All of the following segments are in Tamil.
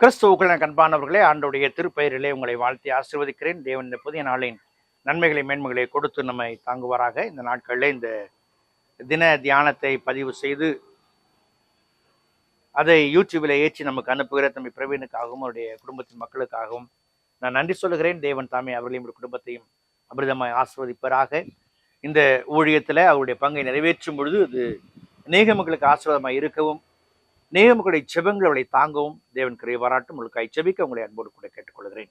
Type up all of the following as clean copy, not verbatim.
கிறிஸ்துவுக்குள் அன்பானவர்களே, ஆண்டவருடைய திருப்பெயரிலே உங்களை வாழ்த்தி ஆசீர்வதிக்கிறேன். தேவன் இந்த புதிய நாளின் நன்மைகளை மேன்மைகளை கொடுத்து நம்மை தாங்குவாராக. இந்த நாட்களில் இந்த தின தியானத்தை பதிவு செய்து அதை யூடியூபில் ஏற்றி நமக்கு அனுப்புகிற தம்பி பிரவீனுக்காகவும் அவருடைய குடும்பத்தின் மக்களுக்காகவும் நான் நன்றி சொல்லுகிறேன். தேவன் தாமே அவர்களையும் குடும்பத்தையும் அமிர்தமாய் ஆசீர்வதிப்பராக. இந்த ஊழியத்தில் அவருடைய பங்கை நிறைவேற்றும் பொழுது அது அநேக மக்களுக்கு ஆசீர்வாதமாக இருக்கவும், அநேக மக்களுடைய செபங்கள் அவளை தாங்கவும் தேவன் கிருபை பாராட்டும். உங்களுக்காய் செபிக்க உங்களை அன்போடு கூட கேட்டுக்கொள்கிறேன்.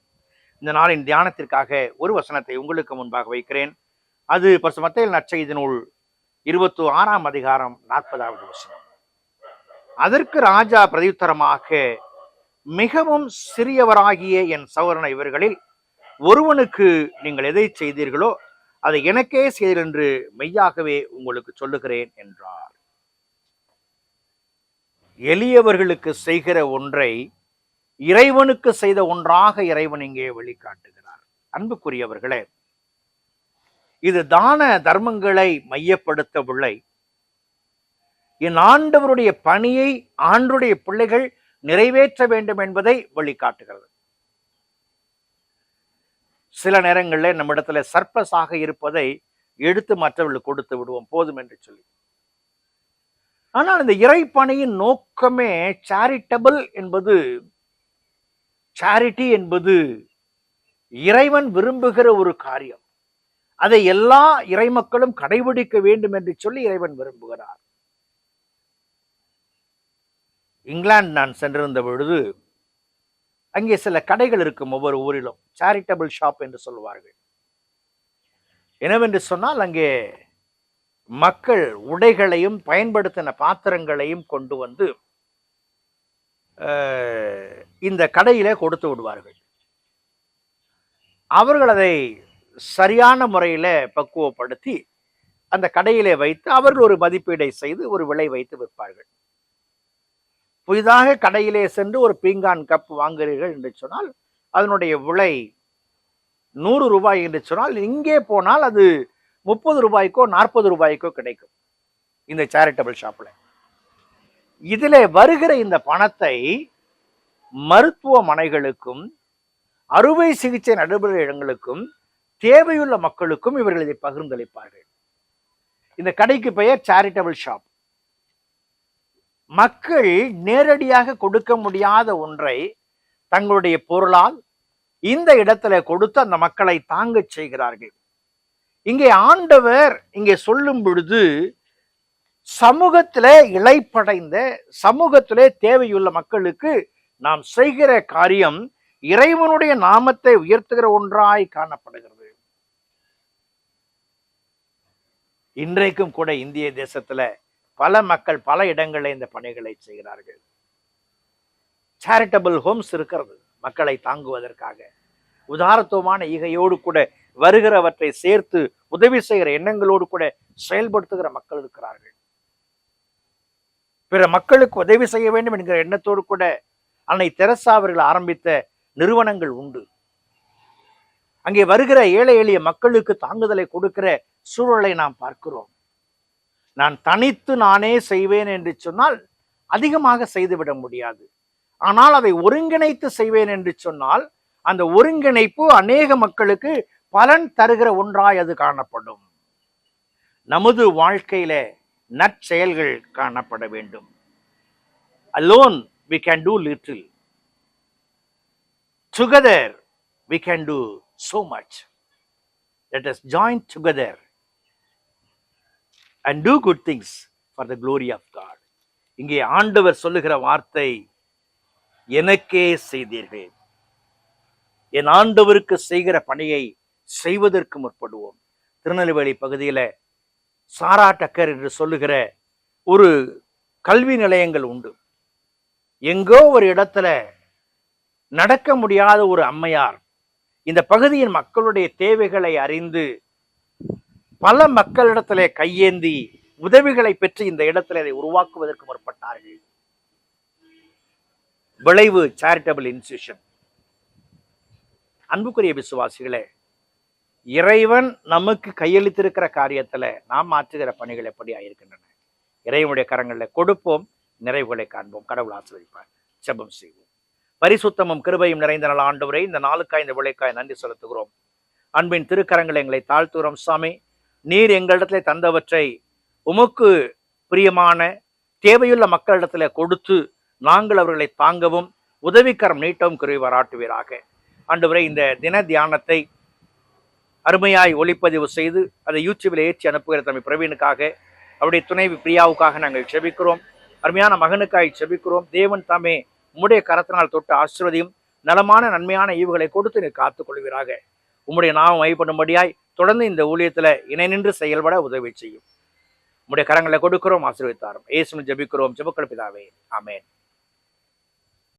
இந்த நாளின் தியானத்திற்காக ஒரு வசனத்தை உங்களுக்கு முன்பாக வைக்கிறேன். அது பரிசுத்த மத்தேயு நற்செய்தி நூல் 26ஆம் அதிகாரம் 40வது வசனம். அதற்கு ராஜா பிரதியுத்தரமாக, மிகவும் சிறியவராகிய என் சகோதரன் இவர்களில் ஒருவனுக்கு நீங்கள் எதை செய்தீர்களோ அதை எனக்கே செய்தீர்கள் என்று மெய்யாகவே உங்களுக்கு சொல்லுகிறேன் என்றார். எளியவர்களுக்கு செய்கிற ஒன்றை இறைவனுக்கு செய்த ஒன்றாக இறைவன் இங்கே வெளிக்காட்டுகிறார். அன்புக்குரியவர்களே, இது தான தர்மங்களை மையப்படுத்தவில்லை. என் ஆண்டவருடைய பணியை ஆண்டவருடைய பிள்ளைகள் நிறைவேற்ற வேண்டும் என்பதை வெளிக்காட்டுகிறது. சில நேரங்களில் நம்மிடத்துல சர்ப்ளஸாக இருப்பதை எடுத்து மற்றவர்களுக்கு கொடுத்து விடுவோம் போதும் என்று சொல்லி. ஆனால் இந்த இறைப்பணியின் நோக்கமே சேரிட்டபிள் என்பது, சேரிட்டி என்பது இறைவன் விரும்புகிற ஒரு காரியம். அதை எல்லா இறைமக்களும் கடைபிடிக்க வேண்டும் என்று சொல்லி இறைவன் விரும்புகிறார். இங்கிலாந்து நான் சென்றிருந்த பொழுது அங்கே சில கடைகள் இருக்கும், ஒவ்வொரு ஊரிலும் சேரிட்டபிள் ஷாப் என்று சொல்லுவார்கள். என்னவென்று சொன்னால், அங்கே மக்கள் உடைகளையும் பயன்படுத்தின பாத்திரங்களையும் கொண்டு வந்து இந்த கடையிலே கொடுத்து விடுவார்கள். அவர்கள் அதை சரியான முறையில பக்குவப்படுத்தி அந்த கடையிலே வைத்து அவர்கள் ஒரு மதிப்பீடை செய்து ஒரு விலை வைத்து விற்பார்கள். புதிதாக கடையிலே சென்று ஒரு பீங்கான் கப் வாங்குகிறீர்கள் என்று சொன்னால் அதனுடைய விலை 100 ரூபாய் என்று சொன்னால், இங்கே போனால் அது 30 ரூபாய்க்கோ 40 ரூபாய்க்கோ கிடைக்கும் இந்த சேரிட்டபிள் ஷாப்ல. இதில் வருகிற இந்த பணத்தை மருத்துவமனைகளுக்கும் அறுவை சிகிச்சை நடைபெறும் இடங்களுக்கும் தேவையுள்ள மக்களுக்கும் இவர்கள் இதை பகிர்ந்தளிப்பார்கள். இந்த கடைக்கு பெயர் சேரிட்டபிள் ஷாப். மக்கள் நேரடியாக கொடுக்க முடியாத ஒன்றை தங்களுடைய பொருளால் இந்த இடத்துல கொடுத்து அந்த மக்களை தாங்கச் செய்கிறார்கள். இங்கே ஆண்டவர் இங்கே சொல்லும் பொழுது, சமூகத்திலே இளைப்படைந்த சமூகத்திலே தேவையுள்ள மக்களுக்கு நாம் செய்கிற காரியம் இறைவனுடைய நாமத்தை உயர்த்துகிற ஒன்றாய் காணப்படுகிறது. இன்றைக்கும் கூட இந்திய தேசத்துல பல மக்கள் பல இடங்களில் இந்த பணிகளை செய்கிறார்கள். சேரிட்டபிள் ஹோம்ஸ் இருக்கிறது மக்களை தாங்குவதற்காக. உதாரத்துவமான ஈகையோடு கூட வருகிறவற்றை சேர்த்து உதவி செய்கிற எண்ணங்களோடு கூட செயல்படுத்துகிற மக்கள் இருக்கிறார்கள். பிற மக்களுக்கு உதவி செய்ய வேண்டும் என்கிற எண்ணத்தோடு கூட அன்னை தெரசா அவர்கள் ஆரம்பித்த நிறுவனங்கள் உண்டு. அங்கே வருகிற ஏழை எளிய மக்களுக்கு தாங்குதலை கொடுக்கிற சூழலை நாம் பார்க்கிறோம். நான் தனித்து நானே செய்வேன் என்று சொன்னால் அதிகமாக செய்துவிட முடியாது. ஆனால் அதை ஒருங்கிணைத்து செய்வேன் என்று சொன்னால் அந்த ஒருங்கிணைப்பு அநேக மக்களுக்கு பலன் தருகிற ஒன்றாய் அது காணப்படும். நமது வாழ்க்கையில நற்செயல்கள் காணப்பட வேண்டும். Alone we can do little. Together we can do so much. Let us join together and do good things for the glory of God. இங்கே ஆண்டவர் சொல்லுகிற வார்த்தை, எனக்கே செய்தீர்கள். என் ஆண்டவருக்கு செய்கிற பணியை செய்வதற்கு முற்படுவோம். திருநெல்வேலி பகுதியில சாரா டக்கர் என்று சொல்லுகிற ஒரு கல்வி நிலையங்கள் உண்டு. எங்கோ ஒரு இடத்துல நடக்க முடியாத ஒரு அம்மையார் இந்த பகுதியின் மக்களுடைய தேவைகளை அறிந்து பல மக்களிடத்திலே கையேந்தி உதவிகளை பெற்று இந்த இடத்துல அதை உருவாக்குவதற்கு முற்பட்டார்கள். விளைவு சேரிட்டபிள் இன்ஸ்டிடியூஷன். அன்புக்குரிய விசுவாசிகளே, இறைவன் நமக்கு கையளித்திருக்கிற காரியத்துல நாம் மாற்றுகிற பணிகள் எப்படி ஆயிருக்கின்றன? இறைவனுடைய கரங்களில் கொடுப்போம், நிறைவுகளை காண்போம். கடவுள் ஆசீர்வதிப்பார். ஜெபம் செய்வோம். பரிசுத்தமும் கிருபையும் நிறைந்த நாள் ஆண்டவரே, இந்த நாளுக்காய் இந்த விளைக்காய் நன்றி செலுத்துகிறோம். அன்பின் திருக்கரங்களை எங்களை தாழ்த்துகிறோம் சாமி. நீர் எங்களிடத்திலே தந்தவற்றை உமக்கு பிரியமான தேவையுள்ள மக்களிடத்துல கொடுத்து நாங்கள் அவர்களை தாங்கவும் உதவிக்கரம் நீட்டவும் கிருபை பாராட்டுவீராக. ஆண்டவரே, இந்த தின தியானத்தை அருமையாய் ஒளிப்பதிவு செய்து அதை யூடியூபில் ஏற்றி அனுப்புகிற தம்பி பிரவீனுக்காக, அவருடைய துணைவி பிரியாவுக்காக நாங்கள் செபிக்கிறோம். அருமையான மகனுக்காய் செபிக்கிறோம். தேவன் தாமே உம்முடைய கரத்தினால் தொட்டு ஆசீர்வதியும் நலமான நன்மையான ஈவுகளை கொடுத்து நீர் காத்துக் கொள்வீராக. உம்முடைய நாமம் மையப்படும்படியாய் தொடர்ந்து இந்த ஊழியத்துல இணை நின்று செயல்பட உதவி செய்யும். உம்முடைய கரங்களை கொடுக்கிறோம், ஆசீர்வதித்தாரும். இயேசுவின் ஜெபிக்கிறோம், ஜெபங்கள் பிதாவே, ஆமென்.